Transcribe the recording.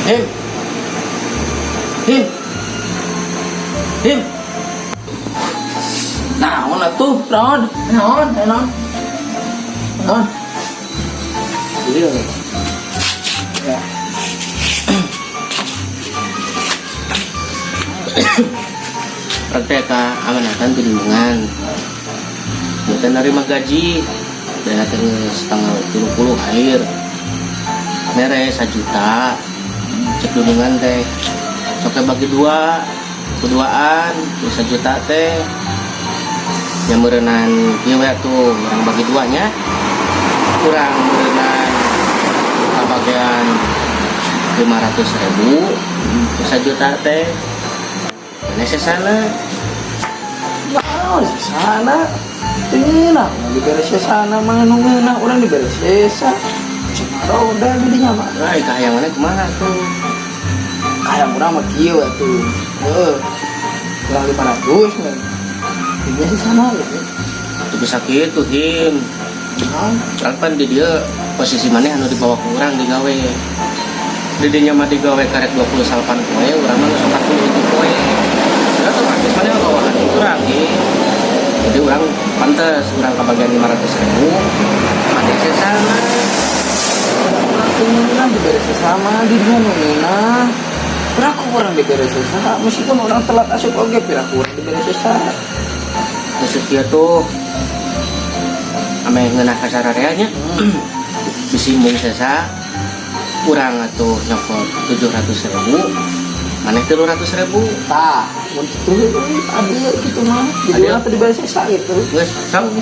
Him. Him. Him. Naon atuh, naon? Naon? Naon? Naon? Iya. Ya. Praktek amanatan perlindungan. Kita nerima gaji dan setengah 20 air. Mere 1 juta. Cek dulungan teh. Coba bagi dua, keduaan 1 juta teh. Yang merenan ieu tuh yang bagi duanya. Kurang merenan bagian 500.000 1 juta teh. Mana sesana? Wow, sesana. Tinggal diberes sesana mah nu ngeunah urang diberes sesa. Cemaro udah gedinya mah. Ai kahayang mana kemana tuh? Kayak urang mah kieu atuh. Kurang 500 men. Ini sesana ya. Itu bisa gitu, Him. Kan di dia posisi mana anu dibawa ke urang digawe. Di dinya mah digawe karek 28 poe, urang mah 41 poe. Ya otomatis mana bawahan urang ge. Jadi urang pantes urang kabagian 500.000. Mane sesana. Urang diberes sesama di dinya ngeunah. Piraku urang diberes sesama meskipun orang telat asup oge piraku urang diberes sesama. Maksud dia tuh ame ngeunah ka sarareanya. Disimbung sesa urang atuh nyokot 700.000. Maneh 300.000. Tah, mun kitu adil kitu mah. Jadi apa diberes sesa gitu. Geus, sok.